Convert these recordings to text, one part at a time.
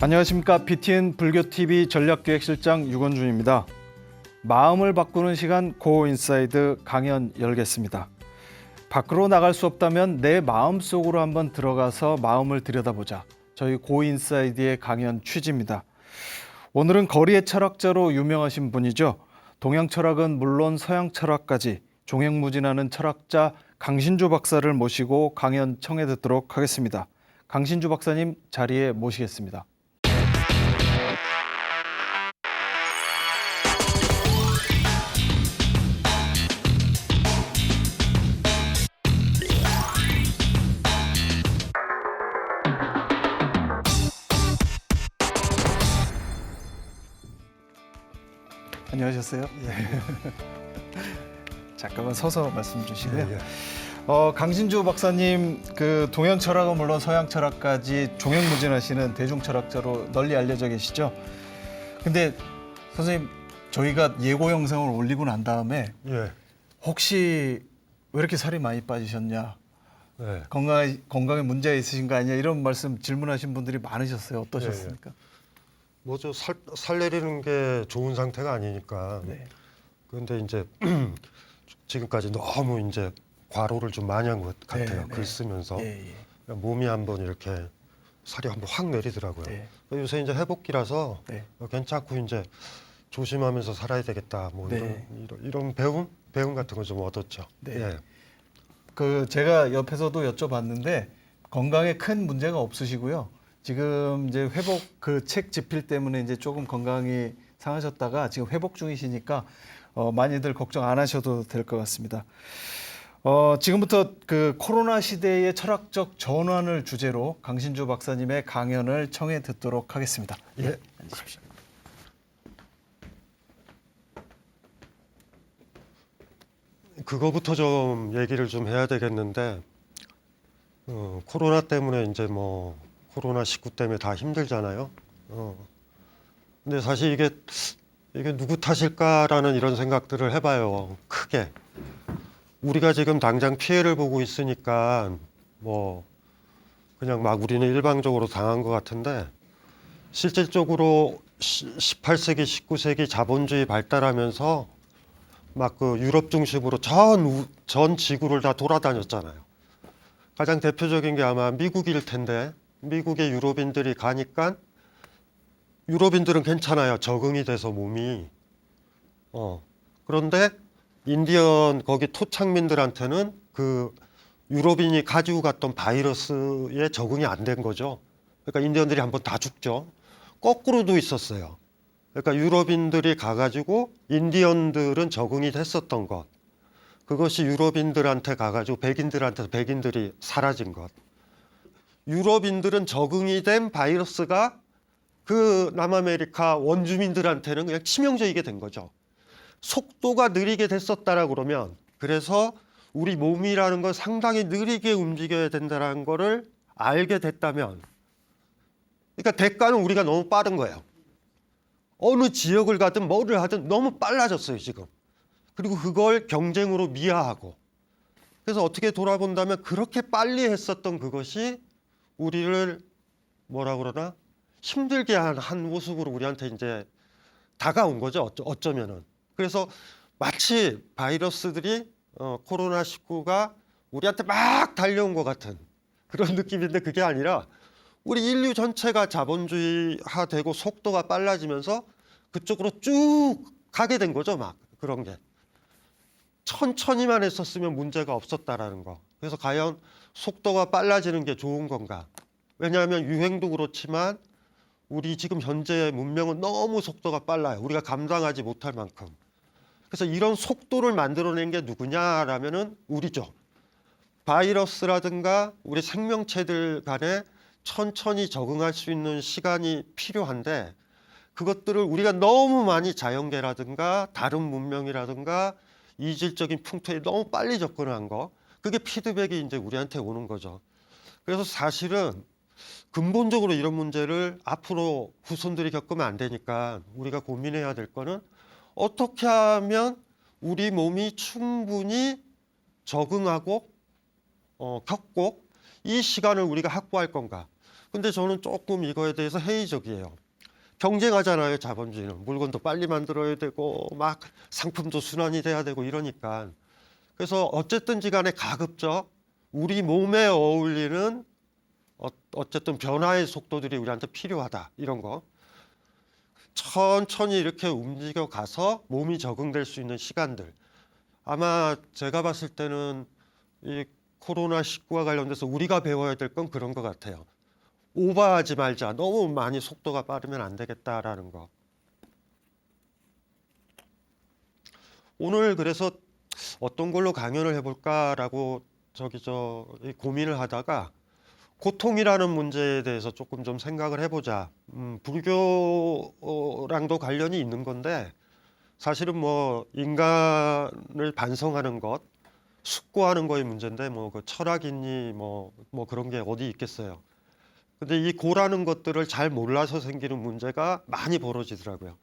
안녕하십니까. BTN 불교TV 전략기획실장 유건준입니다. 마음을 바꾸는 시간 고 인사이드 강연 열겠습니다. 밖으로 나갈 수 없다면 내 마음속으로 한번 들어가서 마음을 들여다보자. 저희 고 인사이드의 강연 취지입니다. 오늘은 거리의 철학자로 유명하신 분이죠. 동양 철학은 물론 서양 철학까지 종횡무진하는 철학자 강신주 박사를 모시고 강연 청해 듣도록 하겠습니다. 강신주 박사님 자리에 모시겠습니다. 안녕하셨어요? 잠깐만 서서 말씀 주시고요. 강신주 박사님, 그 동양 철학은 물론 서양 철학까지 종횡무진하시는 대중 철학자로 널리 알려져 계시죠. 근데 선생님, 저희가 예고 영상을 올리고 난 다음에 혹시 왜 이렇게 살이 많이 빠지셨냐? 건강에 문제가 있으신 거 아니냐? 이런 말씀 질문하신 분들이 많으셨어요. 어떠셨습니까? 뭐죠, 살 내리는 게 좋은 상태가 아니니까. 그런데 이제 지금까지 너무 이제 과로를 좀 많이 한 것 같아요. 글 쓰면서 몸이 한번 이렇게 살이 한번 확 내리더라고요. 요새 이제 회복기라서 괜찮고 이제 조심하면서 살아야 되겠다. 뭐 이런 배움 같은 거 좀 얻었죠. 그 제가 옆에서도 여쭤봤는데 건강에 큰 문제가 없으시고요. 지금 이제 회복 그 책 집필 때문에 이제 조금 건강이 상하셨다가 지금 회복 중이시니까 많이들 걱정 안 하셔도 될 것 같습니다. 지금부터 그 코로나 시대의 철학적 전환을 주제로 강신주 박사님의 강연을 청해 듣도록 하겠습니다. 앉으십시오. 그거부터 좀 얘기를 좀 해야 되겠는데, 코로나 때문에 이제 뭐 코로나19 때문에 다 힘들잖아요. 근데 사실 이게 누구 탓일까라는 이런 생각들을 해봐요. 크게. 우리가 지금 당장 피해를 보고 있으니까 뭐 그냥 막 우리는 일방적으로 당한 것 같은데, 실질적으로 18세기, 19세기 자본주의 발달하면서 막 그 유럽 중심으로 전 지구를 다 돌아다녔잖아요. 가장 대표적인 게 아마 미국일 텐데, 미국에 유럽인들이 가니까 유럽인들은 괜찮아요. 적응이 돼서 몸이. 그런데 인디언 거기 토착민들한테는 그 유럽인이 가지고 갔던 바이러스에 적응이 안 된 거죠. 그러니까 인디언들이 한번 다 죽죠. 거꾸로도 있었어요. 그러니까 유럽인들이 가가지고 인디언들은 적응이 됐었던 것. 그것이 유럽인들한테 가가지고 백인들이 사라진 것. 유럽인들은 적응이 된 바이러스가 그 남아메리카 원주민들한테는 그냥 치명적이게 된 거죠. 속도가 느리게 됐었다라고 그러면, 그래서 우리 몸이라는 건 상당히 느리게 움직여야 된다는 거를 알게 됐다면, 그러니까 대가는 우리가 너무 빠른 거예요. 어느 지역을 가든 뭐를 하든 너무 빨라졌어요, 지금. 그리고 그걸 경쟁으로 미화하고. 그래서 어떻게 돌아본다면 그렇게 빨리 했었던 그것이 우리를 뭐라 그러나 힘들게 한 모습으로 우리한테 이제 다가온 거죠. 어쩌면은. 그래서 마치 바이러스들이 코로나19가 우리한테 막 달려온 것 같은 그런 느낌인데, 그게 아니라 우리 인류 전체가 자본주의화되고 속도가 빨라지면서 그쪽으로 쭉 가게 된 거죠. 막 그런 게 천천히만 했었으면 문제가 없었다라는 거. 그래서 과연 속도가 빨라지는 게 좋은 건가? 왜냐하면 유행도 그렇지만 우리 지금 현재의 문명은 너무 속도가 빨라요. 우리가 감당하지 못할 만큼. 그래서 이런 속도를 만들어낸 게 누구냐라면은 우리죠. 바이러스라든가 우리 생명체들 간에 천천히 적응할 수 있는 시간이 필요한데, 그것들을 우리가 너무 많이 자연계라든가 다른 문명이라든가 이질적인 풍토에 너무 빨리 접근한 거, 그게 피드백이 이제 우리한테 오는 거죠. 그래서 사실은 근본적으로 이런 문제를 앞으로 후손들이 겪으면 안 되니까 우리가 고민해야 될 거는 어떻게 하면 우리 몸이 충분히 적응하고 겪고 이 시간을 우리가 확보할 건가. 근데 저는 조금 이거에 대해서 회의적이에요. 경쟁하잖아요, 자본주의는. 물건도 빨리 만들어야 되고 막 상품도 순환이 돼야 되고 이러니까. 그래서 어쨌든지 간에 가급적 우리 몸에 어울리는 어쨌든 변화의 속도들이 우리한테 필요하다, 이런 거. 천천히 이렇게 움직여 가서 몸이 적응될 수 있는 시간들. 아마 제가 봤을 때는 이 코로나19와 관련돼서 우리가 배워야 될 건 그런 것 같아요. 오버하지 말자. 너무 많이 속도가 빠르면 안 되겠다라는 거. 오늘 그래서 어떤 걸로 강연을 해볼까라고 고민을 하다가 고통이라는 문제에 대해서 조금 좀 생각을 해보자. 불교랑도 관련이 있는 건데 사실은 뭐 인간을 반성하는 것, 숙고하는 거의 문제인데 뭐 그 철학이니 뭐 그런 게 어디 있겠어요. 근데 이 고라는 것들을 잘 몰라서 생기는 문제가 많이 벌어지더라고요.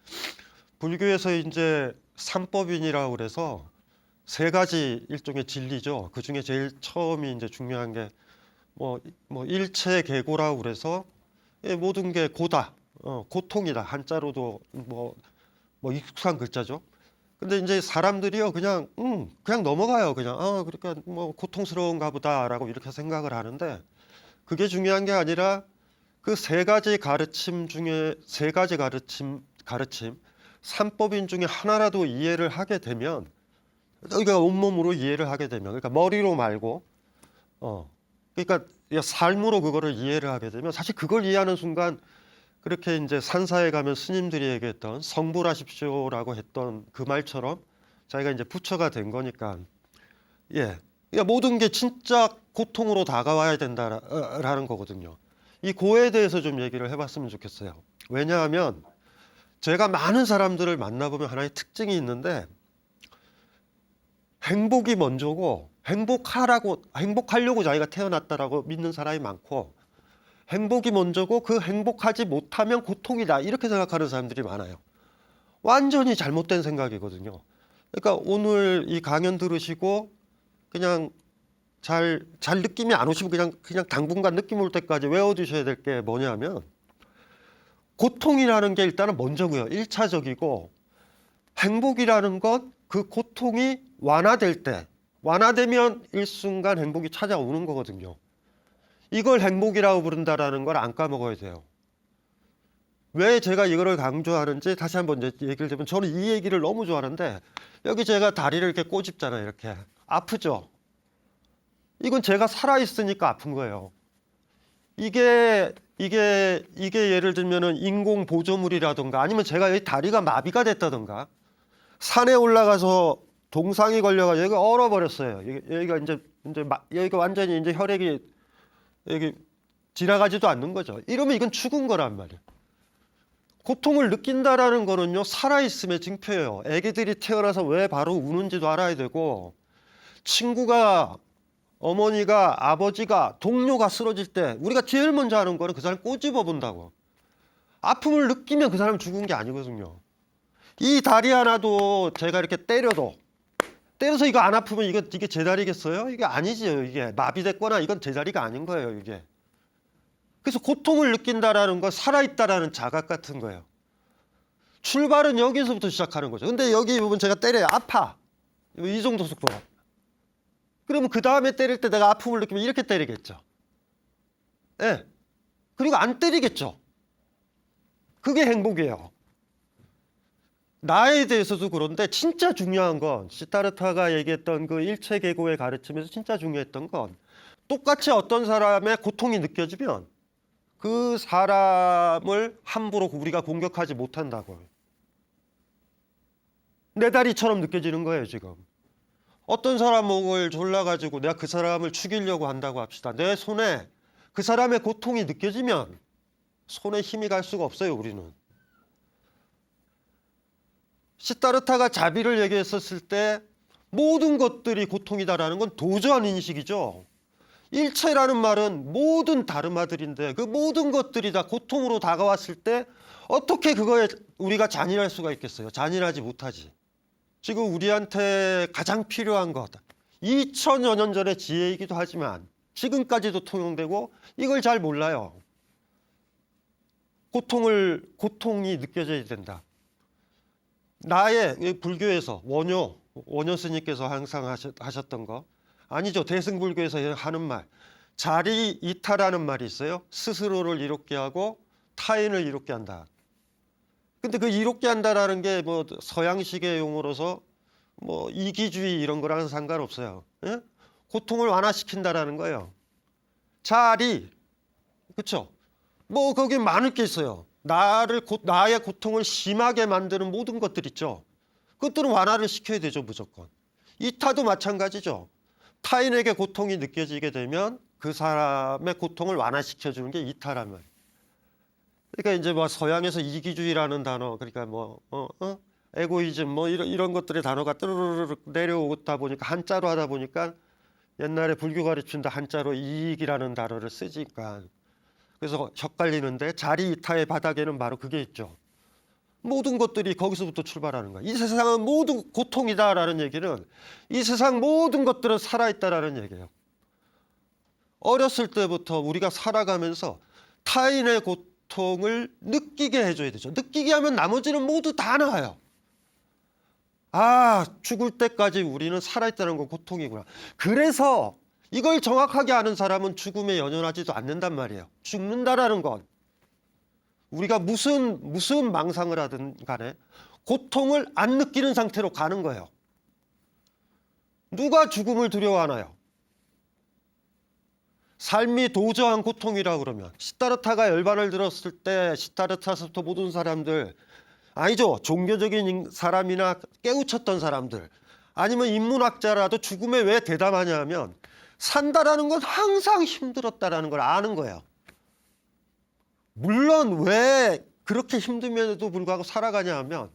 불교에서 이제 삼법인이라고 그래서 세 가지 일종의 진리죠. 그 중에 제일 처음이 이제 중요한 게 뭐 일체계고라고 그래서 모든 게 고다, 고통이다. 한자로도 뭐 익숙한 글자죠. 근데 이제 사람들이요 그냥 넘어가요. 그냥 그러니까 뭐 고통스러운가 보다라고 이렇게 생각을 하는데 그게 중요한 게 아니라 그 세 가지 가르침 중에 세 가지 가르침 삼법인 중에 하나라도 이해를 하게 되면, 그러니까 온몸으로 이해를 하게 되면, 그러니까 머리로 말고 그러니까 삶으로 그거를 이해를 하게 되면 사실 그걸 이해하는 순간 그렇게 이제 산사에 가면 스님들이 얘기했던 성불하십시오라고 했던 그 말처럼 자기가 이제 부처가 된 거니까, 그러니까 모든 게 진짜 고통으로 다가와야 된다라는 거거든요. 이 고에 대해서 좀 얘기를 해봤으면 좋겠어요. 왜냐하면 제가 많은 사람들을 만나보면 하나의 특징이 있는데 행복이 먼저고 행복하려고 자기가 태어났다라고 믿는 사람이 많고 행복이 먼저고 그 행복하지 못하면 고통이다 이렇게 생각하는 사람들이 많아요. 완전히 잘못된 생각이거든요. 그러니까 오늘 이 강연 들으시고 그냥 잘 느낌이 안 오시면 그냥 당분간 느낌 올 때까지 외워두셔야 될 게 뭐냐면 고통이라는 게 일단은 먼저고요. 1차적이고 행복이라는 건 그 고통이 완화되면 일순간 행복이 찾아오는 거거든요. 이걸 행복이라고 부른다라는 걸 안 까먹어야 돼요. 왜 제가 이거를 강조하는지 다시 한번 이제 얘기를 드리면 저는 이 얘기를 너무 좋아하는데 여기 제가 다리를 이렇게 꼬집잖아요. 이렇게. 아프죠? 이건 제가 살아있으니까 아픈 거예요. 이게 예를 들면은 인공 보조물이라든가 아니면 제가 여기 다리가 마비가 됐다든가 산에 올라가서 동상이 걸려가지고 여기가 얼어버렸어요. 여기가 여기가 완전히 이제 혈액이 여기 지나가지도 않는 거죠. 이러면 이건 죽은 거란 말이에요. 고통을 느낀다라는 거는요, 살아있음의 징표예요. 애기들이 태어나서 왜 바로 우는지도 알아야 되고, 친구가, 어머니가, 아버지가, 동료가 쓰러질 때 우리가 제일 먼저 하는 거는 그 사람 꼬집어 본다고. 아픔을 느끼면 그 사람 죽은 게 아니거든요. 이 다리 하나도 제가 이렇게 때려서 이거 안 아프면 이게 제 다리겠어요? 이게 아니지요. 이게 마비됐거나 이건 제 다리가 아닌 거예요. 이게. 그래서 고통을 느낀다라는 건 살아있다라는 자각 같은 거예요. 출발은 여기서부터 시작하는 거죠. 근데 여기 부분 제가 때려요. 아파. 이 정도 속도. 그러면 그 다음에 때릴 때 내가 아픔을 느끼면 이렇게 때리겠죠. 예. 그리고 안 때리겠죠. 그게 행복이에요. 나에 대해서도 그런데 진짜 중요한 건 시타르타가 얘기했던 그 일체계고의 가르침에서 진짜 중요했던 건 똑같이 어떤 사람의 고통이 느껴지면 그 사람을 함부로 우리가 공격하지 못한다고요. 내 다리처럼 느껴지는 거예요, 지금. 어떤 사람 목을 졸라가지고 내가 그 사람을 죽이려고 한다고 합시다. 내 손에 그 사람의 고통이 느껴지면 손에 힘이 갈 수가 없어요, 우리는. 시타르타가 자비를 얘기했었을 때 모든 것들이 고통이다라는 건 도저한 인식이죠. 일체라는 말은 모든 다르마들인데 그 모든 것들이 다 고통으로 다가왔을 때 어떻게 그거에 우리가 잔인할 수가 있겠어요? 잔인하지 못하지. 지금 우리한테 가장 필요한 것, 2000여 년 전의 지혜이기도 하지만 지금까지도 통용되고 이걸 잘 몰라요. 고통이 느껴져야 된다. 나의 불교에서 원효 스님께서 항상 하셨던 거 아니죠. 대승불교에서 하는 말, 자리 이타라는 말이 있어요. 스스로를 이롭게 하고 타인을 이롭게 한다. 근데 그 이롭게 한다라는 게 뭐 서양식의 용어로서 뭐 이기주의 이런 거랑은 상관없어요. 예? 고통을 완화시킨다라는 거예요. 자리, 그렇죠? 뭐 거기 많을 게 있어요. 나의 고통을 심하게 만드는 모든 것들 있죠. 그것들은 완화를 시켜야 되죠, 무조건. 이타도 마찬가지죠. 타인에게 고통이 느껴지게 되면 그 사람의 고통을 완화시켜주는 게 이타란 말이에요. 그러니까 이제 뭐 서양에서 이기주의라는 단어, 그러니까 뭐 에고이즘 뭐 이런 것들의 단어가 뜨르르르 내려오다 보니까 한자로 하다 보니까 옛날에 불교 가르친다 한자로 이익이라는 단어를 쓰니까 그래서 헷갈리는데 자리 이타의 바닥에는 바로 그게 있죠. 모든 것들이 거기서부터 출발하는 거야. 이 세상은 모든 고통이다라는 얘기는 이 세상 모든 것들은 살아있다라는 얘기예요. 어렸을 때부터 우리가 살아가면서 타인의 고통을 느끼게 해줘야 되죠. 느끼게 하면 나머지는 모두 다 나아요. 아, 죽을 때까지 우리는 살아있다는 건 고통이구나. 그래서 이걸 정확하게 아는 사람은 죽음에 연연하지도 않는단 말이에요. 죽는다라는 건 우리가 무슨 망상을 하든 간에 고통을 안 느끼는 상태로 가는 거예요. 누가 죽음을 두려워하나요? 삶이 도저한 고통이라 그러면 시타르타가 열반을 들었을 때 시타르타서부터 모든 사람들 아니죠. 종교적인 사람이나 깨우쳤던 사람들 아니면 인문학자라도 죽음에 왜 대담하냐 하면 산다라는 건 항상 힘들었다라는 걸 아는 거예요. 물론 왜 그렇게 힘듦에도 불구하고 살아가냐 하면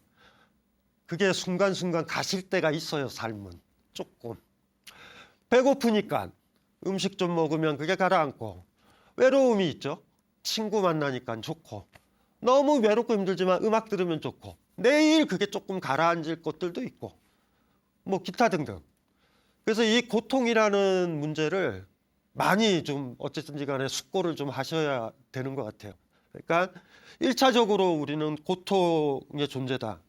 그게 순간순간 가실 때가 있어요. 삶은 조금 배고프니까 음식 좀 먹으면 그게 가라앉고 외로움이 있죠. 친구 만나니까 좋고 너무 외롭고 힘들지만 음악 들으면 좋고 내일 그게 조금 가라앉을 것들도 있고 뭐 기타 등등. 그래서 이 고통이라는 문제를 많이 좀 어쨌든지 간에 숙고를 좀 하셔야 되는 것 같아요. 그러니까 1차적으로 우리는 고통의 존재다.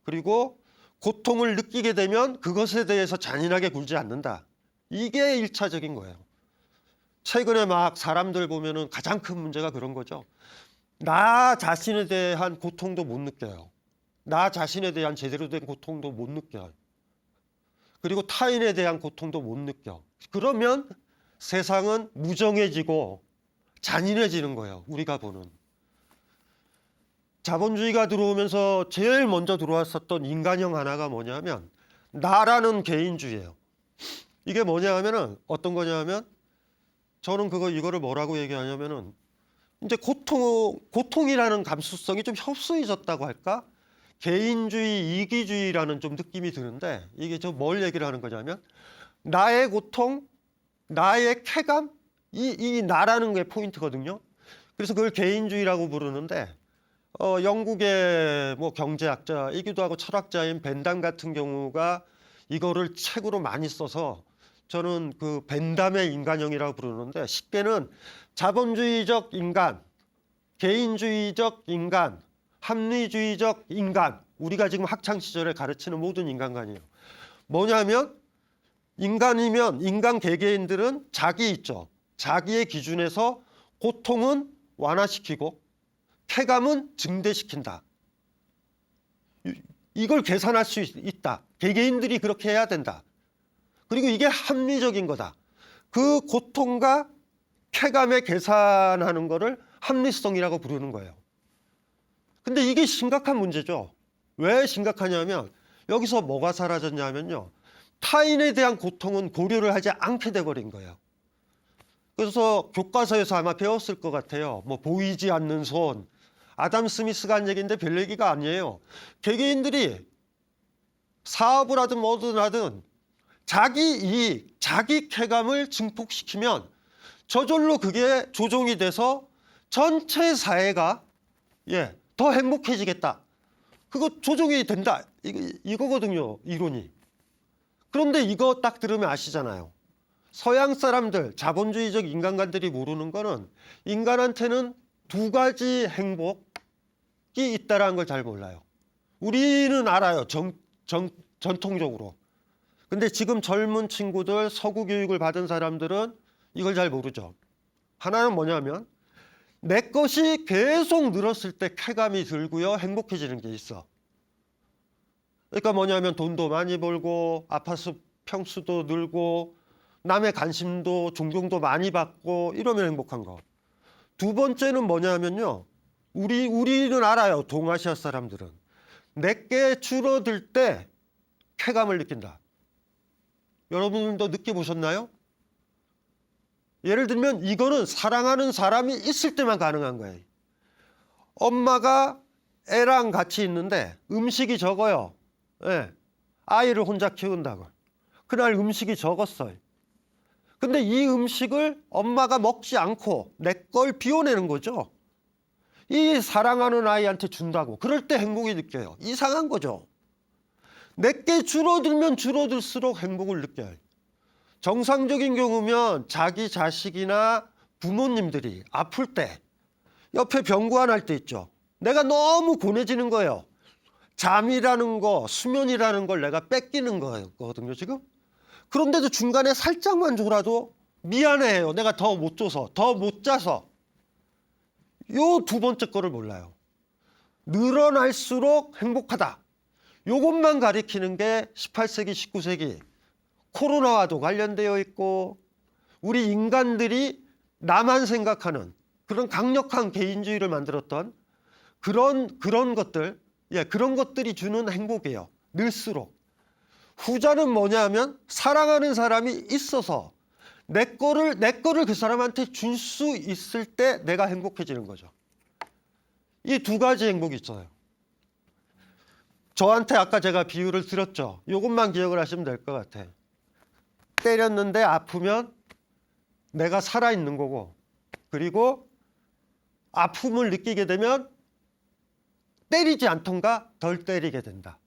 그리고 고통을 느끼게 되면 그것에 대해서 잔인하게 굴지 않는다. 이게 1차적인 거예요. 최근에 막 사람들 보면은 가장 큰 문제가 그런 거죠. 나 자신에 대한 고통도 못 느껴요. 나 자신에 대한 제대로 된 고통도 못 느껴요. 그리고 타인에 대한 고통도 못 느껴. 그러면 세상은 무정해지고 잔인해지는 거예요. 우리가 보는. 자본주의가 들어오면서 제일 먼저 들어왔었던 인간형 하나가 뭐냐면 나라는 개인주의예요. 이게 뭐냐 하면은 어떤 거냐 하면 저는 이거를 뭐라고 얘기하냐면은 이제 고통이라는 감수성이 좀 협소해졌다고 할까? 개인주의, 이기주의라는 좀 느낌이 드는데 이게 저 뭘 얘기를 하는 거냐면 나의 고통, 나의 쾌감, 이 나라는 게 포인트거든요. 그래서 그걸 개인주의라고 부르는데 영국의 뭐 경제학자이기도 하고 철학자인 벤담 같은 경우가 이거를 책으로 많이 써서 저는 그 벤담의 인간형이라고 부르는데 쉽게는 자본주의적 인간, 개인주의적 인간, 합리주의적 인간, 우리가 지금 학창 시절에 가르치는 모든 인간관이에요. 뭐냐면 인간이면 인간 개개인들은 자기 있죠. 자기의 기준에서 고통은 완화시키고 쾌감은 증대시킨다. 이걸 계산할 수 있다. 개개인들이 그렇게 해야 된다. 그리고 이게 합리적인 거다. 그 고통과 쾌감에 계산하는 거를 합리성이라고 부르는 거예요. 근데 이게 심각한 문제죠. 왜 심각하냐면 여기서 뭐가 사라졌냐면요. 타인에 대한 고통은 고려를 하지 않게 돼버린 거예요. 그래서 교과서에서 아마 배웠을 것 같아요. 뭐 보이지 않는 손. 아담 스미스가 한 얘기인데 별 얘기가 아니에요. 개개인들이 사업을 하든 뭐든 하든 자기 이익, 자기 쾌감을 증폭시키면 저절로 그게 조종이 돼서 전체 사회가 더 행복해지겠다. 그거 조종이 된다. 이거거든요, 이론이. 그런데 이거 딱 들으면 아시잖아요. 서양 사람들, 자본주의적 인간관들이 모르는 거는 인간한테는 두 가지 행복, 있다라는 걸 잘 몰라요. 우리는 알아요. 전통적으로. 근데 지금 젊은 친구들, 서구 교육을 받은 사람들은 이걸 잘 모르죠. 하나는 뭐냐면 내 것이 계속 늘었을 때 쾌감이 들고요. 행복해지는 게 있어. 그러니까 뭐냐면 돈도 많이 벌고 아파트 평수도 늘고 남의 관심도 존경도 많이 받고 이러면 행복한 거. 두 번째는 뭐냐면요. 우리는 알아요. 동아시아 사람들은. 내게 줄어들 때 쾌감을 느낀다. 여러분도 느껴보셨나요? 예를 들면 이거는 사랑하는 사람이 있을 때만 가능한 거예요. 엄마가 애랑 같이 있는데 음식이 적어요. 예. 아이를 혼자 키운다고. 그날 음식이 적었어요. 근데 이 음식을 엄마가 먹지 않고 내 걸 비워내는 거죠. 이 사랑하는 아이한테 준다고. 그럴 때 행복이 느껴요. 이상한 거죠. 내게 줄어들면 줄어들수록 행복을 느껴요. 정상적인 경우면 자기 자식이나 부모님들이 아플 때 옆에 병구안할 때 있죠. 내가 너무 고뇌지는 거예요. 잠이라는 거, 수면이라는 걸 내가 뺏기는 거거든요, 지금. 그런데도 중간에 살짝만 줘라도 미안해요. 내가 더 못 줘서, 더 못 자서. 요 두 번째 거를 몰라요. 늘어날수록 행복하다. 요것만 가리키는 게 18세기, 19세기 코로나와도 관련되어 있고 우리 인간들이 나만 생각하는 그런 강력한 개인주의를 만들었던 그런 것들, 그런 것들이 주는 행복이에요. 늘수록. 후자는 뭐냐면 사랑하는 사람이 있어서 내 거를 그 사람한테 줄 수 있을 때 내가 행복해지는 거죠. 이 두 가지 행복이 있어요. 저한테 아까 제가 비유를 드렸죠. 이것만 기억을 하시면 될 것 같아. 때렸는데 아프면 내가 살아있는 거고, 그리고 아픔을 느끼게 되면 때리지 않던가 덜 때리게 된다.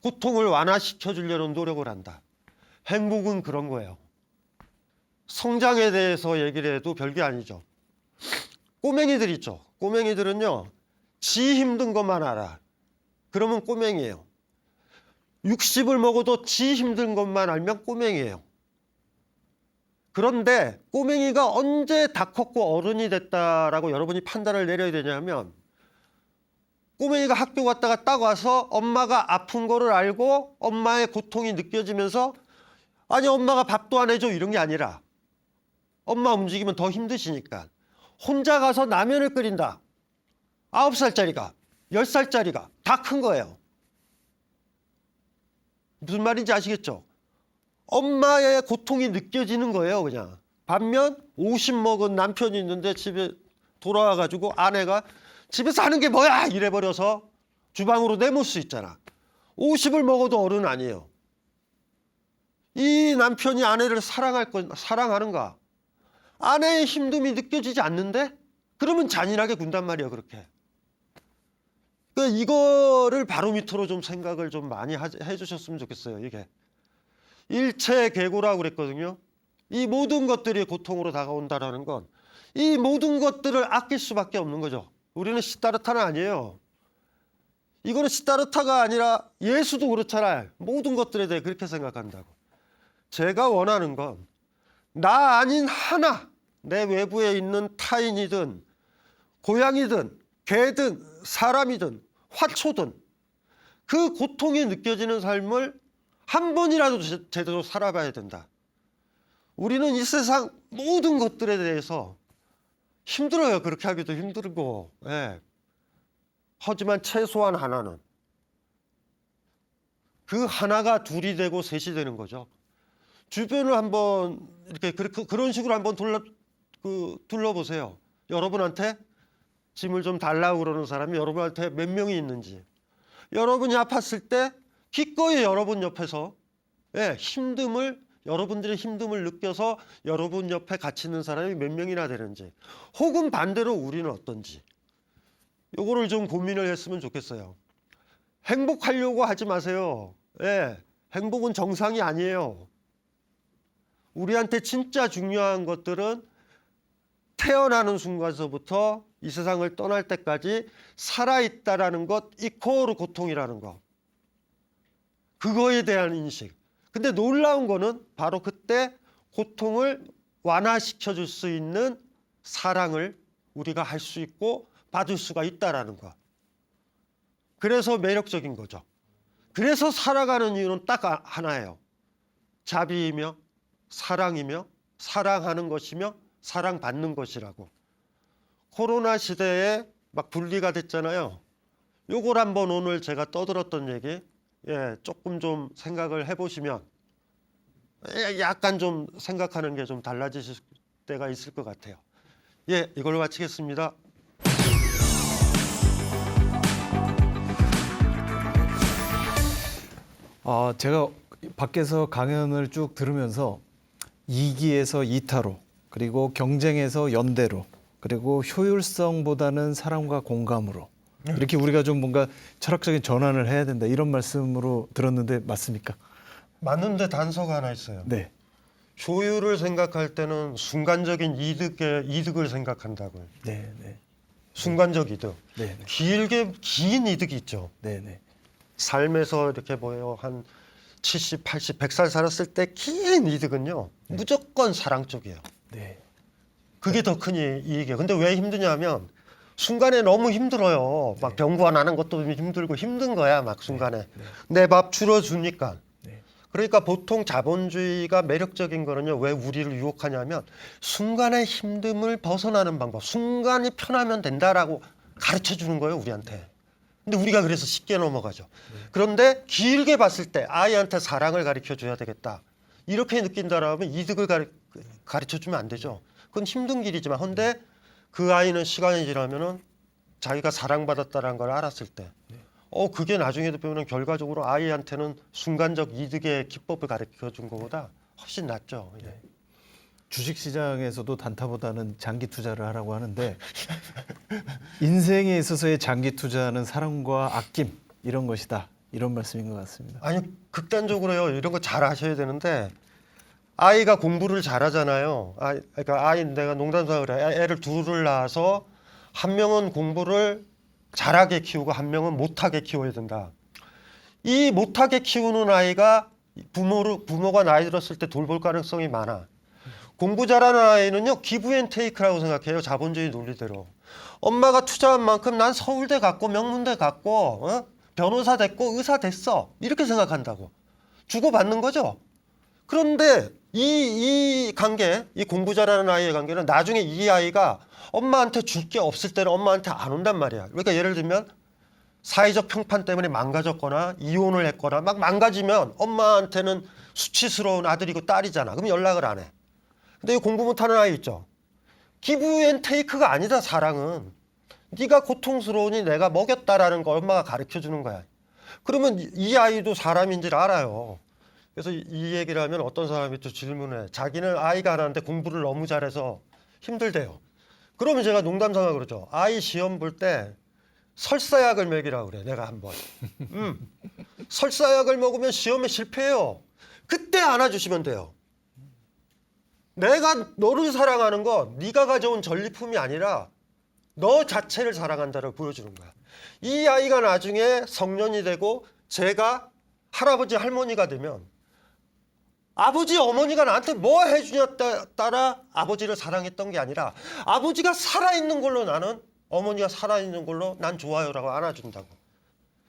고통을 완화시켜 주려는 노력을 한다. 행복은 그런 거예요. 성장에 대해서 얘기를 해도 별게 아니죠. 꼬맹이들 있죠. 꼬맹이들은요, 지 힘든 것만 알아. 그러면 꼬맹이에요. 60을 먹어도 지 힘든 것만 알면 꼬맹이에요. 그런데 꼬맹이가 언제 다 컸고 어른이 됐다라고 여러분이 판단을 내려야 되냐면, 꼬맹이가 학교 갔다가 딱 와서 엄마가 아픈 거를 알고 엄마의 고통이 느껴지면서 아니 엄마가 밥도 안 해줘 이런 게 아니라 엄마 움직이면 더 힘드시니까 혼자 가서 라면을 끓인다. 9살짜리가 10살짜리가 다 큰 거예요. 무슨 말인지 아시겠죠? 엄마의 고통이 느껴지는 거예요. 그냥. 반면 50 먹은 남편이 있는데 집에 돌아와가지고 아내가 집에서 하는 게 뭐야 이래버려서 주방으로 내몰 수 있잖아. 50을 먹어도 어른 아니에요. 이 남편이 아내를 사랑하는가? 아내의 힘듦이 느껴지지 않는데? 그러면 잔인하게 군단 말이에요. 그렇게. 그러니까 이거를 바로미터로 좀 생각을 좀 많이 해주셨으면 좋겠어요. 이게 일체계고라고 그랬거든요. 이 모든 것들이 고통으로 다가온다라는 건 이 모든 것들을 아낄 수밖에 없는 거죠. 우리는 시다르타는 아니에요. 이거는 시다르타가 아니라 예수도 그렇잖아요. 모든 것들에 대해 그렇게 생각한다고. 제가 원하는 건 나 아닌 하나, 내 외부에 있는 타인이든 고양이든 개든 사람이든 화초든 그 고통이 느껴지는 삶을 한 번이라도 제대로 살아봐야 된다. 우리는 이 세상 모든 것들에 대해서 힘들어요. 그렇게 하기도 힘들고. 예. 하지만 최소한 하나는 그 하나가 둘이 되고 셋이 되는 거죠. 주변을 한번 이렇게 그런 식으로 한번 둘러보세요. 여러분한테 짐을 좀 달라고 그러는 사람이 여러분한테 몇 명이 있는지. 여러분이 아팠을 때 기꺼이 여러분 옆에서 여러분들의 힘듦을 느껴서 여러분 옆에 같이 있는 사람이 몇 명이나 되는지, 혹은 반대로 우리는 어떤지, 요거를 좀 고민을 했으면 좋겠어요. 행복하려고 하지 마세요. 행복은 정상이 아니에요. 우리한테 진짜 중요한 것들은 태어나는 순간서부터 이 세상을 떠날 때까지 살아있다라는 것, 이코르 고통이라는 거. 그거에 대한 인식. 근데 놀라운 거는 바로 그때 고통을 완화시켜 줄 수 있는 사랑을 우리가 할 수 있고 받을 수가 있다라는 거. 그래서 매력적인 거죠. 그래서 살아가는 이유는 딱 하나예요. 자비이며 사랑이며 사랑하는 것이며 사랑받는 것이라고. 코로나 시대에 막 분리가 됐잖아요. 요걸 한번 오늘 제가 떠들었던 얘기 조금 좀 생각을 해보시면 약간 좀 생각하는 게 좀 달라지실 때가 있을 것 같아요. 이걸로 마치겠습니다. 제가 밖에서 강연을 쭉 들으면서 이기에서 이타로, 그리고 경쟁에서 연대로, 그리고 효율성보다는 사랑과 공감으로, 이렇게 우리가 좀 뭔가 철학적인 전환을 해야 된다, 이런 말씀으로 들었는데 맞습니까? 맞는데 단서가 하나 있어요. 네. 효율을 생각할 때는 순간적인 이득을 생각한다고요. 네, 네. 순간적 이득. 네, 네. 길게 긴 이득이 있죠. 네, 네. 삶에서 이렇게 뭐예요, 한 70, 80, 100살 살았을 때 긴 이득은요, 무조건 사랑 쪽이에요. 네. 그게 더 큰 이익이에요. 근데 왜 힘드냐면 순간에 너무 힘들어요. 막 병구안 하는 것도 힘들고 힘든 거야, 막 순간에. 내 밥 줄여주니까. 네. 그러니까 보통 자본주의가 매력적인 거는요, 왜 우리를 유혹하냐면 순간의 힘듦을 벗어나는 방법, 순간이 편하면 된다라고 가르쳐 주는 거예요, 우리한테. 근데 우리가 그래서 쉽게 넘어가죠. 그런데 길게 봤을 때 아이한테 사랑을 가르쳐 줘야 되겠다, 이렇게 느낀다라면 이득을 가르쳐 주면 안 되죠. 그건 힘든 길이지만, 근데 그 아이는 시간이 지나면은 자기가 사랑받았다는 걸 알았을 때 그게 나중에도 보면 결과적으로 아이한테는 순간적 이득의 기법을 가르쳐 준 것보다 훨씬 낫죠. 주식시장에서도 단타보다는 장기 투자를 하라고 하는데 인생에 있어서의 장기 투자는 사랑과 아낌, 이런 것이다, 이런 말씀인 것 같습니다. 아니, 극단적으로요, 이런 거 잘 아셔야 되는데, 아이가 공부를 잘하잖아요. 그러니까 내가 농담삼아 그래. 애를 둘을 낳아서 한 명은 공부를 잘하게 키우고 한 명은 못하게 키워야 된다. 이 못하게 키우는 아이가 부모가 나이 들었을 때 돌볼 가능성이 많아. 공부 잘하는 아이는요, 기브 앤 테이크라고 생각해요. 자본주의 논리대로. 엄마가 투자한 만큼 난 서울대 갔고 명문대 갔고 변호사 됐고 의사 됐어, 이렇게 생각한다고. 주고받는 거죠. 그런데 이 관계, 이 공부 잘하는 아이의 관계는 나중에 이 아이가 엄마한테 줄 게 없을 때는 엄마한테 안 온단 말이야. 그러니까 예를 들면 사회적 평판 때문에 망가졌거나 이혼을 했거나 막 망가지면 엄마한테는 수치스러운 아들이고 딸이잖아. 그럼 연락을 안 해. 근데 이 공부 못하는 아이 있죠. 기브 앤 테이크가 아니다, 사랑은. 네가 고통스러우니 내가 먹였다라는 걸 엄마가 가르쳐 주는 거야. 그러면 이 아이도 사람인지를 알아요. 그래서 이 얘기를 하면 어떤 사람이 또 질문해. 자기는 아이가 하나인데 공부를 너무 잘해서 힘들대요. 그러면 제가 농담삼아 그러죠. 아이 시험 볼 때 설사약을 먹이라고 그래, 내가 한번. 설사약을 먹으면 시험에 실패해요. 그때 안아주시면 돼요. 내가 너를 사랑하는 거 네가 가져온 전리품이 아니라 너 자체를 사랑한다를 보여주는 거야. 이 아이가 나중에 성년이 되고 제가 할아버지 할머니가 되면 아버지 어머니가 나한테 뭐 해주냐에 따라 아버지를 사랑했던 게 아니라 아버지가 살아있는 걸로 나는, 어머니가 살아있는 걸로 난 좋아요라고 안아준다고.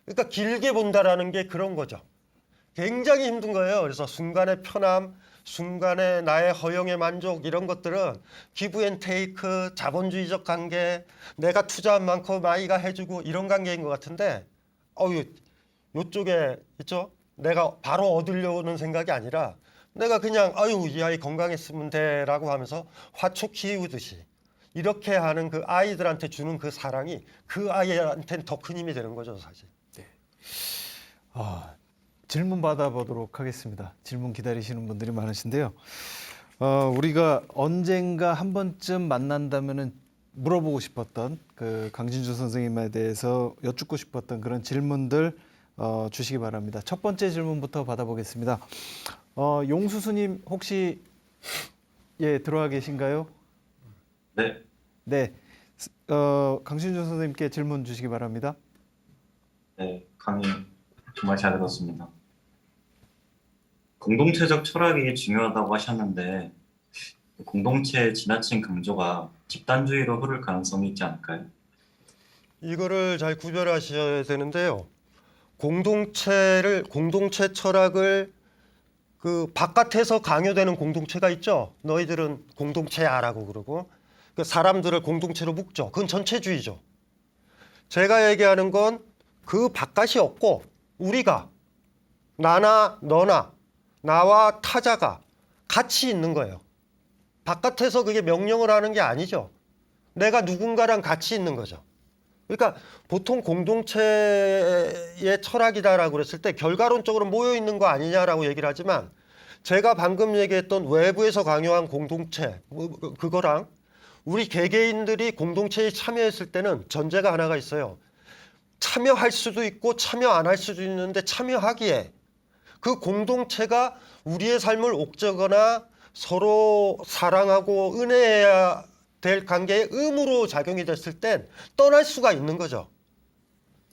그러니까 길게 본다라는 게 그런 거죠. 굉장히 힘든 거예요. 그래서 순간의 편함, 순간의 나의 허영의 만족, 이런 것들은 기브 앤 테이크, 자본주의적 관계, 내가 투자한 만큼 아이가 해주고 이런 관계인 것 같은데 요쪽에 있죠? 내가 바로 얻으려는 생각이 아니라 내가 그냥 이 아이 건강했으면 돼라고 하면서 화초 키우듯이 이렇게 하는 그 아이들한테 주는 그 사랑이 그 아이한테는 더 큰 힘이 되는 거죠, 사실. 질문 받아보도록 하겠습니다. 질문 기다리시는 분들이 많으신데요. 우리가 언젠가 한 번쯤 만난다면은 물어보고 싶었던 그 강진주 선생님에 대해서 여쭙고 싶었던 그런 질문들 주시기 바랍니다. 첫 번째 질문부터 받아보겠습니다. 용수스님 혹시 들어와 계신가요? 네, 네, 강신준 선생님께 질문 주시기 바랍니다. 네, 강의 정말 잘 들었습니다. 공동체적 철학이 중요하다고 하셨는데, 공동체의 지나친 강조가 집단주의로 흐를 가능성이 있지 않을까요? 이거를 잘 구별하셔야 되는데요. 공동체 철학을 그 바깥에서 강요되는 공동체가 있죠. 너희들은 공동체야라고 그러고 그 사람들을 공동체로 묶죠. 그건 전체주의죠. 제가 얘기하는 건 그 바깥이 없고 우리가 나나 너나 나와 타자가 같이 있는 거예요. 바깥에서 그게 명령을 하는 게 아니죠. 내가 누군가랑 같이 있는 거죠. 그러니까 보통 공동체의 철학이다라고 그랬을 때 결과론적으로 모여 있는 거 아니냐라고 얘기를 하지만 제가 방금 얘기했던 외부에서 강요한 공동체 그거랑 우리 개개인들이 공동체에 참여했을 때는 전제가 하나가 있어요. 참여할 수도 있고 참여 안 할 수도 있는데 참여하기에 그 공동체가 우리의 삶을 옥죄거나 서로 사랑하고 은혜해야 될 관계의 의무로 작용이 됐을 땐 떠날 수가 있는 거죠.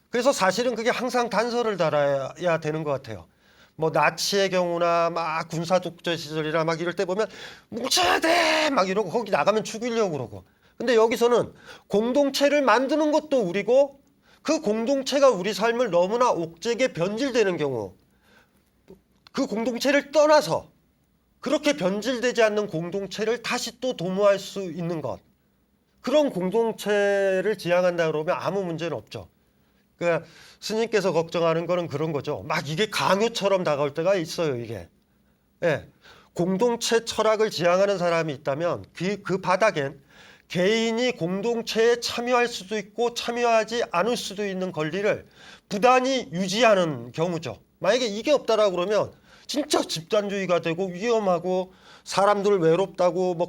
그래서 사실은 그게 항상 단서를 달아야 되는 것 같아요. 뭐 나치의 경우나 막 군사 독재 시절이나 막 이럴 때 보면 뭉쳐야 돼! 막 이러고 거기 나가면 죽이려고 그러고. 근데 여기서는 공동체를 만드는 것도 우리고 그 공동체가 우리 삶을 너무나 옥죄게 변질되는 경우 그 공동체를 떠나서 그렇게 변질되지 않는 공동체를 다시 또 도모할 수 있는 것. 그런 공동체를 지향한다 그러면 아무 문제는 없죠. 그러니까 스님께서 걱정하는 거는 그런 거죠. 막 이게 강요처럼 다가올 때가 있어요, 이게. 예. 공동체 철학을 지향하는 사람이 있다면 그 바닥엔 개인이 공동체에 참여할 수도 있고 참여하지 않을 수도 있는 권리를 부단히 유지하는 경우죠. 만약에 이게 없다라고 그러면 진짜 집단주의가 되고 위험하고 사람들 외롭다고 뭐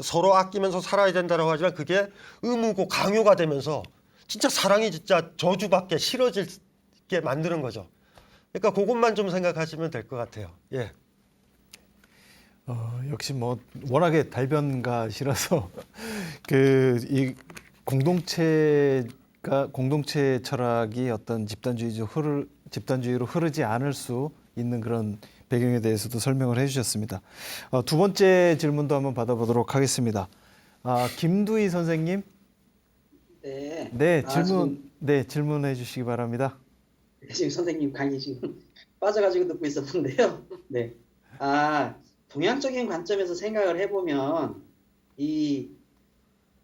서로 아끼면서 살아야 된다라고 하지만 그게 의무고 강요가 되면서 진짜 사랑이 진짜 저주받게 싫어지게 만드는 거죠. 그러니까 그것만 좀 생각하시면 될 것 같아요. 예. 역시 뭐 워낙에 달변가시라서 이 공동체 철학이 어떤 집단주의로 흐르지 않을 수 있는 그런 배경에 대해서도 설명을 해주셨습니다. 두 번째 질문도 한번 받아보도록 하겠습니다. 김두희 선생님, 네. 네 지금, 질문해 주시기 바랍니다. 지금 선생님 강의 지금 빠져가지고 듣고 있었는데요. 네. 동양적인 관점에서 생각을 해보면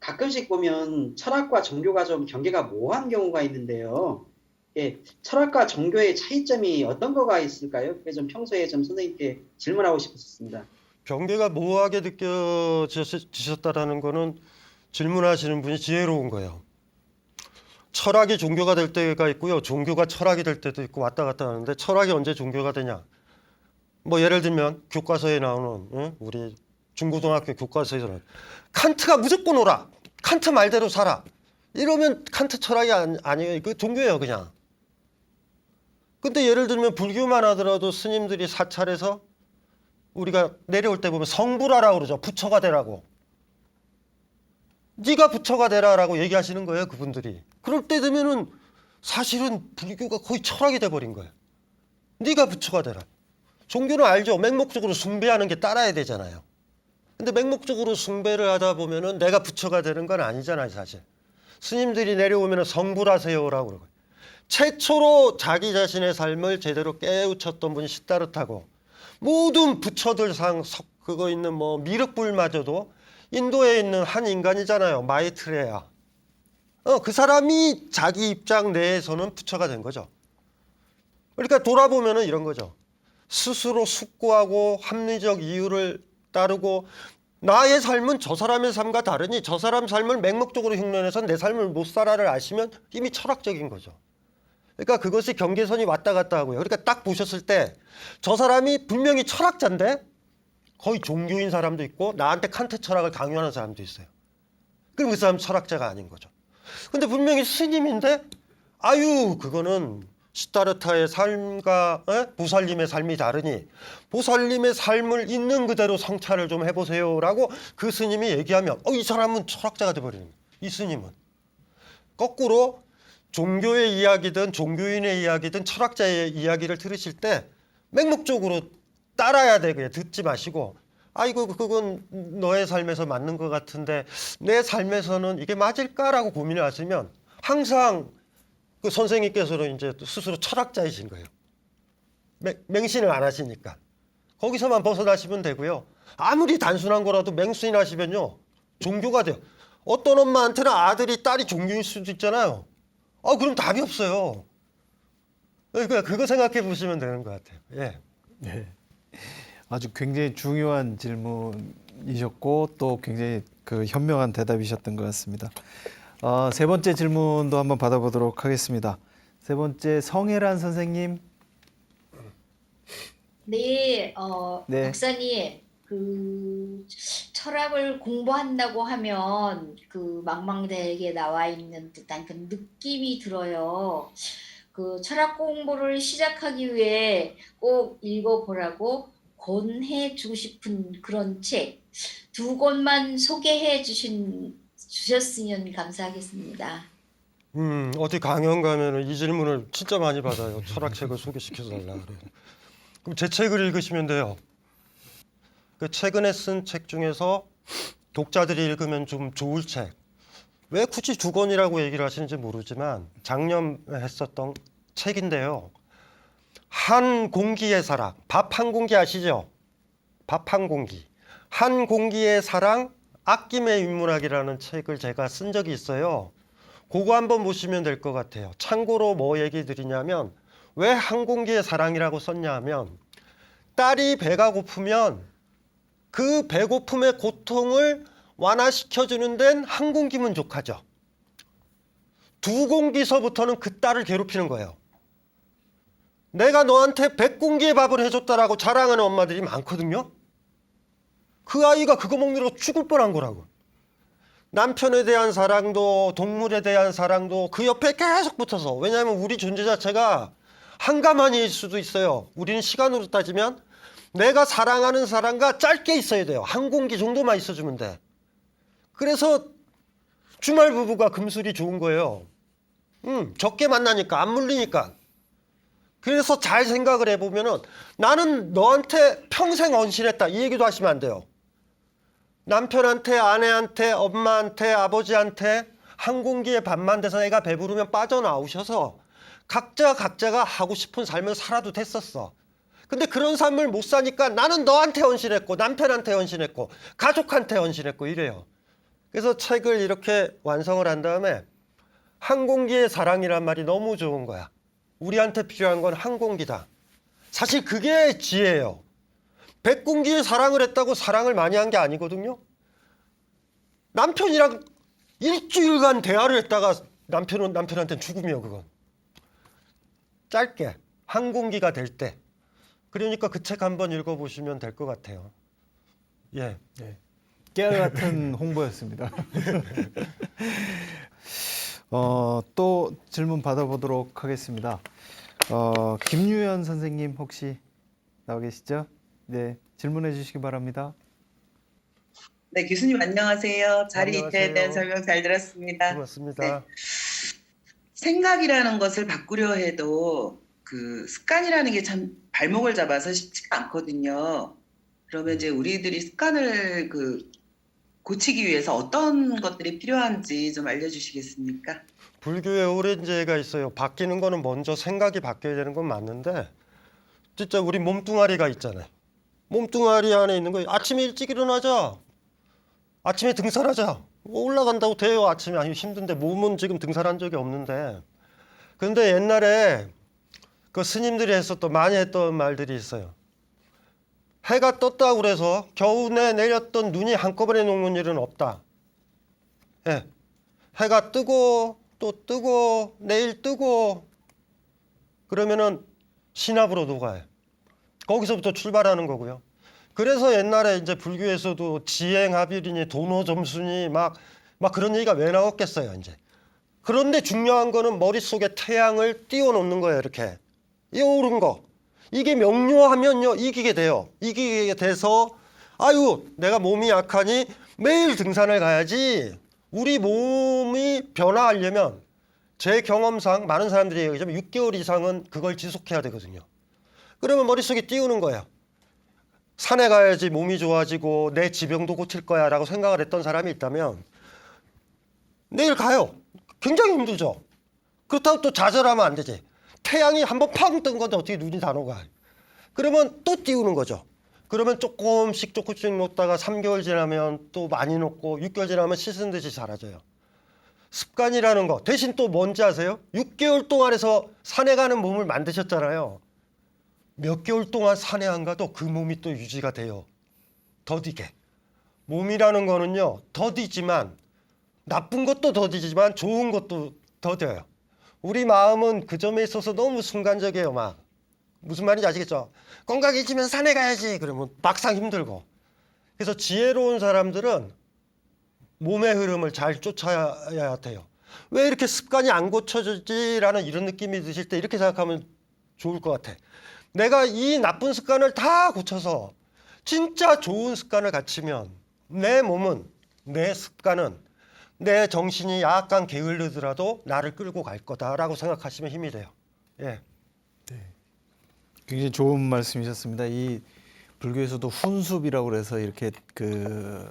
가끔씩 보면 철학과 종교가 좀 경계가 모호한 경우가 있는데요. 철학과 종교의 차이점이 어떤 거가 있을까요? 그게 좀 평소에 좀 선생님께 질문하고 싶었습니다. 경계가 모호하게 느껴지셨다라는 거는 질문하시는 분이 지혜로운 거예요. 철학이 종교가 될 때가 있고요. 종교가 철학이 될 때도 있고 왔다 갔다 하는데 철학이 언제 종교가 되냐? 뭐 예를 들면 교과서에 나오는 우리 중고등학교 교과서에서는 칸트가 무조건 옳아. 칸트 말대로 살아. 이러면 칸트 철학이 아니에요. 그 종교예요, 그냥. 근데 예를 들면 불교만 하더라도 스님들이 사찰에서 우리가 내려올 때 보면 성불하라고 그러죠. 부처가 되라고. 네가 부처가 되라라고 얘기하시는 거예요, 그분들이. 그럴 때 되면은 사실은 불교가 거의 철학이 돼버린 거예요. 네가 부처가 되라. 종교는 알죠. 맹목적으로 숭배하는 게 따라야 되잖아요. 근데 맹목적으로 숭배를 하다 보면은 내가 부처가 되는 건 아니잖아요, 사실. 스님들이 내려오면은 성불하세요라고 그러고. 최초로 자기 자신의 삶을 제대로 깨우쳤던 분이 시다르타고 모든 부처들 그거 있는 뭐 미륵불마저도 인도에 있는 한 인간이잖아요. 마이트레야. 그 사람이 자기 입장 내에서는 부처가 된 거죠. 그러니까 돌아보면은 이런 거죠. 스스로 숙고하고 합리적 이유를 따르고 나의 삶은 저 사람의 삶과 다르니 저 사람 삶을 맹목적으로 흉내내서 내 삶을 못 살아를 아시면 이미 철학적인 거죠. 그러니까 그것이 경계선이 왔다 갔다 하고요. 그러니까 딱 보셨을 때 저 사람이 분명히 철학자인데 거의 종교인 사람도 있고 나한테 칸트 철학을 강요하는 사람도 있어요. 그럼 그 사람 철학자가 아닌 거죠. 근데 분명히 스님인데 그거는 시다르타의 삶과 보살님의 삶이 다르니 보살님의 삶을 있는 그대로 성찰을 좀 해보세요라고 그 스님이 얘기하면 이 사람은 철학자가 돼버리는 거예요. 이 스님은. 거꾸로 종교의 이야기든 종교인의 이야기든 철학자의 이야기를 들으실 때 맹목적으로 따라야 되고요. 듣지 마시고 이거 그건 너의 삶에서 맞는 것 같은데 내 삶에서는 이게 맞을까라고 고민을 하시면 항상 그 선생님께서는 이제 스스로 철학자이신 거예요. 맹신을 안 하시니까. 거기서만 벗어나시면 되고요. 아무리 단순한 거라도 맹신하시면요. 종교가 돼요. 어떤 엄마한테는 아들이 딸이 종교일 수도 있잖아요. 그럼 답이 없어요. 그러니까 그거 생각해 보시면 되는 것 같아요. 예. 네. 아주 굉장히 중요한 질문이셨고 또 굉장히 그 현명한 대답이셨던 것 같습니다. 세 번째 질문도 한번 받아보도록 하겠습니다. 세 번째 성혜란 선생님. 네, 네. 박사님, 그 철학을 공부한다고 하면 그 망망대해에 나와 있는 듯한 그 느낌이 들어요. 그 철학 공부를 시작하기 위해 꼭 읽어보라고 권해주고 싶은 그런 책 두 권만 소개해 주셨으면 감사하겠습니다. 어디 강연 가면은 이 질문을 진짜 많이 받아요. 철학책을 소개시켜 달라 그래요. 그럼 제 책을 읽으시면 돼요. 그 최근에 쓴 책 중에서 독자들이 읽으면 좀 좋을 책. 왜 굳이 두 권이라고 얘기를 하시는지 모르지만 작년에 했었던 책인데요. 한 공기의 사랑. 밥 한 공기 아시죠? 밥 한 공기. 한 공기의 사랑, 아낌의 인문학이라는 책을 제가 쓴 적이 있어요. 그거 한번 보시면 될 것 같아요. 참고로 뭐 얘기 드리냐면 왜 한 공기의 사랑이라고 썼냐 하면 딸이 배가 고프면 그 배고픔의 고통을 완화시켜주는 데는 한 공기면 족하죠. 두 공기서부터는 그 딸을 괴롭히는 거예요. 내가 너한테 100공기의 밥을 해줬다라고 자랑하는 엄마들이 많거든요. 그 아이가 그거 먹느라고 죽을 뻔한 거라고. 남편에 대한 사랑도 동물에 대한 사랑도 그 옆에 계속 붙어서. 왜냐하면 우리 존재 자체가 한가만일 수도 있어요. 우리는 시간으로 따지면 내가 사랑하는 사람과 짧게 있어야 돼요. 한 공기 정도만 있어주면 돼. 그래서 주말 부부가 금술이 좋은 거예요. 적게 만나니까 안 물리니까. 그래서 잘 생각을 해보면은 나는 너한테 평생 헌신했다 이 얘기도 하시면 안 돼요. 남편한테, 아내한테, 엄마한테, 아버지한테 한 공기의 밥만 돼서 애가 배부르면 빠져나오셔서 각자가 하고 싶은 삶을 살아도 됐었어. 근데 그런 삶을 못 사니까 나는 너한테 헌신했고 남편한테 헌신했고 가족한테 헌신했고 이래요. 그래서 책을 이렇게 완성을 한 다음에 한 공기의 사랑이란 말이 너무 좋은 거야. 우리한테 필요한 건 한 공기다. 사실 그게 지혜예요. 100공기의 사랑을 했다고 사랑을 많이 한 게 아니거든요. 남편이랑 일주일간 대화를 했다가 남편한테는 죽음이에요, 그건. 짧게 한 공기가 될 때. 그러니까 그 책 한번 읽어보시면 될 것 같아요. 예. 네. 깨알 같은 홍보였습니다. 또 질문 받아보도록 하겠습니다. 김유연 선생님 혹시 나와 계시죠? 네, 질문해 주시기 바랍니다. 네, 교수님 안녕하세요. 자리 안녕하세요. 이태에 대한 설명 잘 들었습니다. 고맙습니다. 생각이라는 것을 바꾸려 해도 그 습관이라는 게 참 발목을 잡아서 쉽지가 않거든요. 그러면 이제 우리들이 습관을 고치기 위해서 어떤 것들이 필요한지 좀 알려주시겠습니까? 불교에 오랜 지혜가 있어요. 바뀌는 거는 먼저 생각이 바뀌어야 되는 건 맞는데 진짜 우리 몸뚱아리가 있잖아요. 몸뚱아리 안에 있는 거 아침에 일찍 일어나자. 아침에 등산하자. 올라간다고 돼요. 아침에 아니 힘든데 몸은 지금 등산한 적이 없는데. 근데 옛날에 그 스님들이 많이 했던 말들이 있어요. 해가 떴다고 그래서 겨우내 내렸던 눈이 한꺼번에 녹는 일은 없다. 예. 해가 뜨고 또 뜨고 내일 뜨고 그러면은 신압으로 녹아요. 거기서부터 출발하는 거고요. 그래서 옛날에 이제 불교에서도 지행합일이니 도노점수니 막 그런 얘기가 왜 나왔겠어요, 이제. 그런데 중요한 거는 머릿속에 태양을 띄워놓는 거예요. 이렇게. 이 오른 거. 이게 명료하면요. 이기게 돼요. 이기게 돼서 아유 내가 몸이 약하니 매일 등산을 가야지. 우리 몸이 변화하려면 제 경험상 많은 사람들이 얘기하자면 6개월 이상은 그걸 지속해야 되거든요. 그러면 머릿속에 띄우는 거예요. 산에 가야지 몸이 좋아지고 내 지병도 고칠 거야 라고 생각을 했던 사람이 있다면 내일 가요. 굉장히 힘들죠. 그렇다고 또 좌절하면 안 되지. 태양이 한번 팡 뜬 건데 어떻게 눈이 다 녹아. 그러면 또 띄우는 거죠. 그러면 조금씩 놓다가 3개월 지나면 또 많이 녹고 6개월 지나면 씻은 듯이 사라져요. 습관이라는 거. 대신 또 뭔지 아세요? 6개월 동안 해서 산에 가는 몸을 만드셨잖아요. 몇 개월 동안 산에 안 가도 그 몸이 또 유지가 돼요. 더디게. 몸이라는 거는요. 더디지만 나쁜 것도 더디지만 좋은 것도 더뎌요. 우리 마음은 그 점에 있어서 너무 순간적이에요. 막 무슨 말인지 아시겠죠? 건강해지면 산에 가야지. 그러면 막상 힘들고. 그래서 지혜로운 사람들은 몸의 흐름을 잘 쫓아야 돼요. 왜 이렇게 습관이 안 고쳐지지라는 이런 느낌이 드실 때 이렇게 생각하면 좋을 것 같아. 내가 이 나쁜 습관을 다 고쳐서 진짜 좋은 습관을 갖추면 내 몸은, 내 습관은 내 정신이 약간 게을르더라도 나를 끌고 갈 거다라고 생각하시면 힘이 돼요. 예. 굉장히 좋은 말씀이셨습니다. 이 불교에서도 훈습이라고 그래서 이렇게 그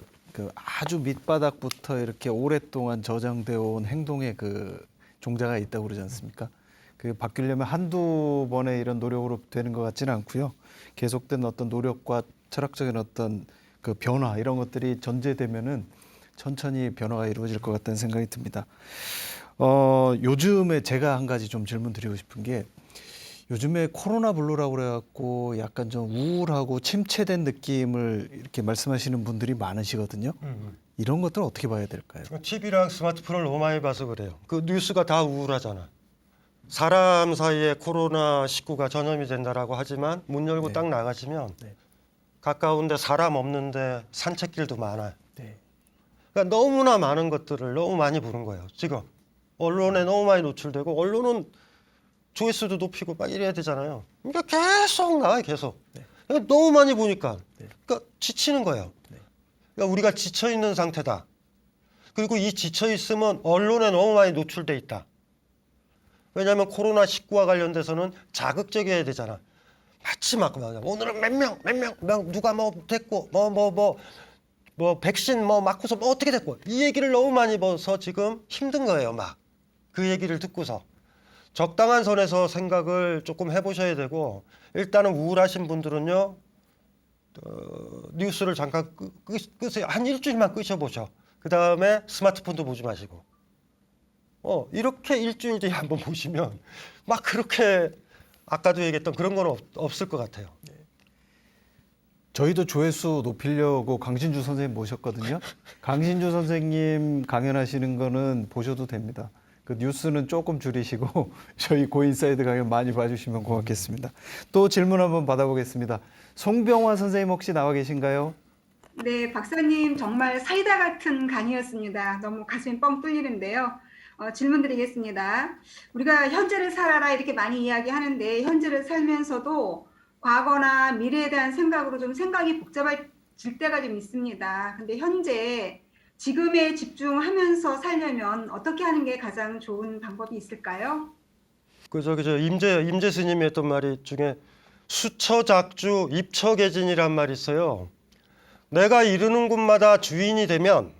아주 밑바닥부터 이렇게 오랫동안 저장되어 온 행동의 그 종자가 있다고 그러지 않습니까? 그 바뀌려면 한두 번의 이런 노력으로 되는 것 같지는 않고요. 계속된 어떤 노력과 철학적인 어떤 그 변화 이런 것들이 전제되면은 천천히 변화가 이루어질 것 같다는 생각이 듭니다. 요즘에 제가 한 가지 좀 질문 드리고 싶은 게 요즘에 코로나 블루라고 그래갖고 약간 좀 우울하고 침체된 느낌을 이렇게 말씀하시는 분들이 많으시거든요. 이런 것들은 어떻게 봐야 될까요? TV랑 스마트폰을 너무 많이 봐서 그래요. 그 뉴스가 다 우울하잖아. 사람 사이에 코로나19가 전염이 된다라고 하지만 문 열고 네. 딱 나가시면 네. 가까운데 사람 없는데 산책길도 많아요. 네. 그러니까 너무나 많은 것들을 너무 많이 보는 거예요. 지금 언론에 너무 많이 노출되고 언론은 조회수도 높이고 막 이래야 되잖아요. 그러니까 계속 나와요. 계속. 네. 그러니까 너무 많이 보니까 네. 그러니까 지치는 거예요. 네. 그러니까 우리가 지쳐있는 상태다. 그리고 이 지쳐있음은 언론에 너무 많이 노출돼 있다. 왜냐하면 코로나19와 관련돼서는 자극적이어야 되잖아. 마치 막 오늘은 몇 명 누가 뭐 됐고 뭐 백신 뭐 맞고서 뭐 어떻게 됐고 이 얘기를 너무 많이 봐서 지금 힘든 거예요. 막 그 얘기를 듣고서 적당한 선에서 생각을 조금 해보셔야 되고 일단은 우울하신 분들은요 뉴스를 잠깐 끄세요. 한 일주일만 끄셔보셔. 그 다음에 스마트폰도 보지 마시고 이렇게 일주일 뒤에 한번 보시면 막 그렇게 아까도 얘기했던 그런 건 없을 것 같아요. 저희도 조회수 높이려고 강신주 선생님 모셨거든요. 강신주 선생님 강연하시는 거는 보셔도 됩니다. 그 뉴스는 조금 줄이시고 저희 고인사이드 강연 많이 봐주시면 고맙겠습니다. 또 질문 한번 받아보겠습니다. 송병화 선생님 혹시 나와 계신가요? 네, 박사님 정말 사이다 같은 강의였습니다. 너무 가슴이 뻥 뚫리는데요. 질문 드리겠습니다. 우리가 현재를 살아라 이렇게 많이 이야기하는데 현재를 살면서도 과거나 미래에 대한 생각으로 좀 생각이 복잡해질 때가 좀 있습니다. 근데 현재 지금에 집중하면서 살려면 어떻게 하는 게 가장 좋은 방법이 있을까요? 저 임재 스님이 했던 말이 중에 수처작주 입처계진이란 말이 있어요. 내가 이르는 곳마다 주인이 되면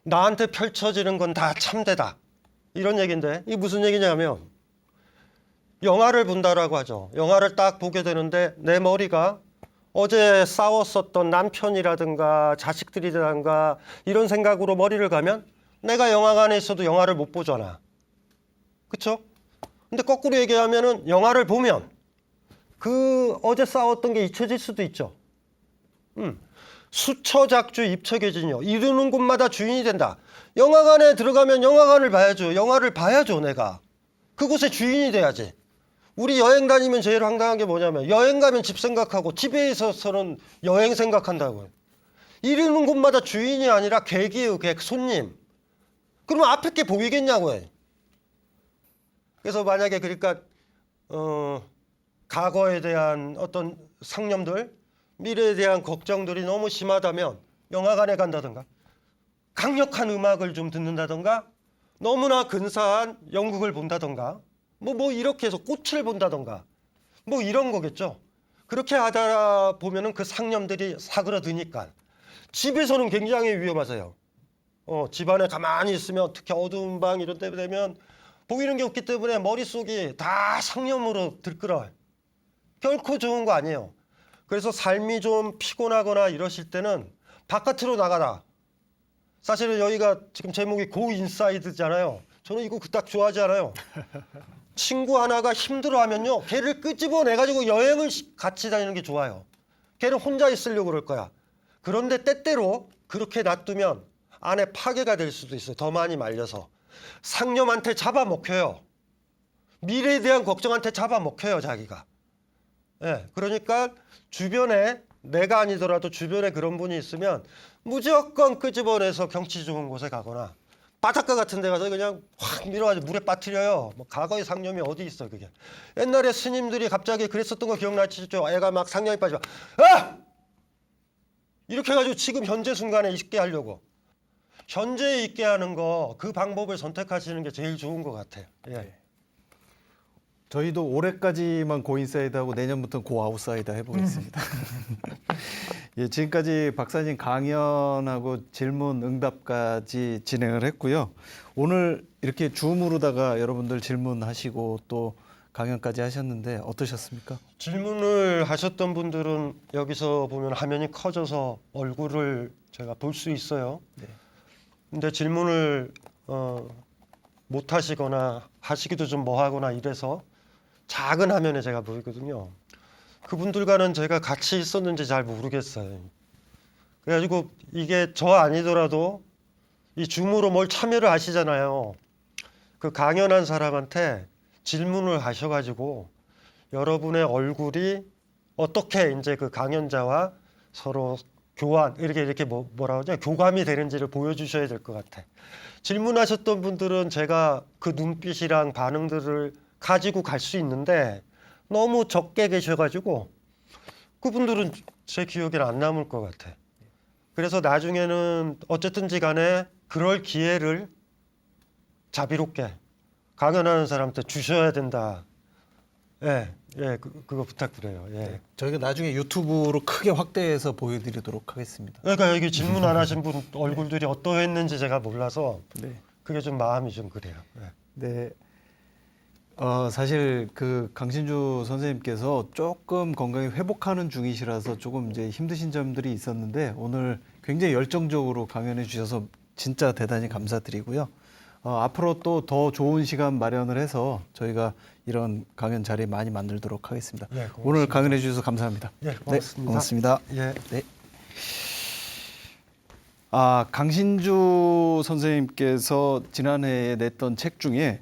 나한테 펼쳐지는 건 다 참되다. 이런 얘기인데 이게 무슨 얘기냐면 영화를 본다라고 하죠. 영화를 딱 보게 되는데 내 머리가 어제 싸웠었던 남편이라든가 자식들이라든가 이런 생각으로 머리를 가면 내가 영화관에 있어도 영화를 못 보잖아. 그쵸? 근데 거꾸로 얘기하면은 영화를 보면 그 어제 싸웠던 게 잊혀질 수도 있죠. 수처작주 입처계진이요. 이르는 곳마다 주인이 된다. 영화관에 들어가면 영화관을 봐야죠. 영화를 봐야죠, 내가. 그곳의 주인이 돼야지. 우리 여행 다니면 제일 황당한 게 뭐냐면 여행 가면 집 생각하고 집에 있어서는 여행 생각한다고요. 이르는 곳마다 주인이 아니라 객이에요, 객, 손님. 그러면 앞에 게 보이겠냐고요. 그래서 만약에 그러니까 과거에 대한 어떤 상념들, 미래에 대한 걱정들이 너무 심하다면 영화관에 간다든가 강력한 음악을 좀 듣는다든가 너무나 근사한 연극을 본다든가 뭐 이렇게 해서 꽃을 본다든가 뭐 이런 거겠죠. 그렇게 하다 보면은 그 상념들이 사그러드니까 집에서는 굉장히 위험하세요. 집안에 가만히 있으면 특히 어두운 방 이런 데 되면 보이는 게 없기 때문에 머릿속이 다 상념으로 들끓어요. 결코 좋은 거 아니에요. 그래서 삶이 좀 피곤하거나 이러실 때는 바깥으로 나가라. 사실은 여기가 지금 제목이 고 인사이드잖아요. 저는 이거 그닥 좋아하지 않아요. 친구 하나가 힘들어하면요, 걔를 끄집어내가지고 여행을 같이 다니는 게 좋아요. 걔는 혼자 있으려고 그럴 거야. 그런데 때때로 그렇게 놔두면 안에 파괴가 될 수도 있어요. 더 많이 말려서. 상념한테 잡아먹혀요. 미래에 대한 걱정한테 잡아먹혀요, 자기가. 예, 그러니까 주변에 내가 아니더라도 주변에 그런 분이 있으면 무조건 끄집어내서 경치 좋은 곳에 가거나 바닷가 같은 데 가서 그냥 확 밀어가지고 물에 빠뜨려요. 뭐 과거의 상념이 어디 있어 그게. 옛날에 스님들이 갑자기 그랬었던 거 기억나시죠? 애가 막 상념이 빠지고 아! 이렇게 해가지고 지금 현재 순간에 있게 하려고. 현재에 있게 하는 거 그 방법을 선택하시는 게 제일 좋은 것 같아요. 예. 저희도 올해까지만 고인사이드 하고 내년부터는 고아웃사이드 해보겠습니다. 예, 지금까지 박사님 강연하고 질문 응답까지 진행을 했고요. 오늘 이렇게 줌으로다가 여러분들 질문하시고 또 강연까지 하셨는데 어떠셨습니까? 질문을 하셨던 분들은 여기서 보면 화면이 커져서 얼굴을 제가 볼 수 있어요. 네. 근데 질문을 못 하시거나 하시기도 좀 뭐하거나 이래서 작은 화면에 제가 보이거든요. 그분들과는 제가 같이 있었는지 잘 모르겠어요. 그래가지고 이게 저 아니더라도 이 줌으로 뭘 참여를 하시잖아요. 그 강연한 사람한테 질문을 하셔가지고 여러분의 얼굴이 어떻게 이제 그 강연자와 서로 교환 이렇게 뭐라 그러냐 교감이 되는지를 보여주셔야 될 것 같아. 질문하셨던 분들은 제가 그 눈빛이랑 반응들을 가지고 갈 수 있는데 너무 적게 계셔가지고 그분들은 제 기억에 안 남을 것 같아. 그래서 나중에는 어쨌든지 간에 그럴 기회를 자비롭게 강연하는 사람한테 주셔야 된다. 예, 그거 부탁드려요. 예. 저희가 나중에 유튜브로 크게 확대해서 보여드리도록 하겠습니다. 그러니까 여기 질문 안 하신 분 얼굴들이 어떠했는지 제가 몰라서 네. 그게 좀 마음이 좀 그래요. 예. 네. 사실 그 강신주 선생님께서 조금 건강이 회복하는 중이시라서 조금 이제 힘드신 점들이 있었는데 오늘 굉장히 열정적으로 강연해 주셔서 진짜 대단히 감사드리고요. 앞으로 또 더 좋은 시간 마련을 해서 저희가 이런 강연 자리 많이 만들도록 하겠습니다. 예, 고맙습니다. 오늘 강연해 주셔서 감사합니다. 예, 고맙습니다. 네, 고맙습니다. 예. 네. 강신주 선생님께서 지난해에 냈던 책 중에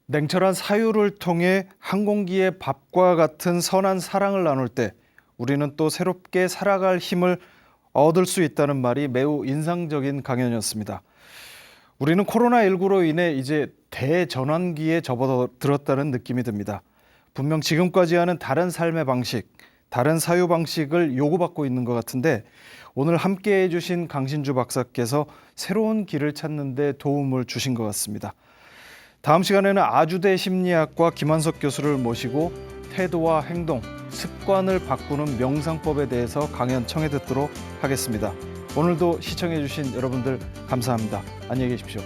냉철한 사유를 통해 한 공기의 밥과 같은 선한 사랑을 나눌 때 우리는 또 새롭게 살아갈 힘을 얻을 수 있다는 말이 매우 인상적인 강연이었습니다. 우리는 코로나19로 인해 이제 대전환기에 접어들었다는 느낌이 듭니다. 분명 지금까지와는 다른 삶의 방식, 다른 사유 방식을 요구받고 있는 것 같은데 오늘 함께해 주신 강신주 박사께서 새로운 길을 찾는 데 도움을 주신 것 같습니다. 다음 시간에는 아주대 심리학과 김한석 교수를 모시고 태도와 행동, 습관을 바꾸는 명상법에 대해서 강연 청해 듣도록 하겠습니다. 오늘도 시청해 주신 여러분들 감사합니다. 안녕히 계십시오.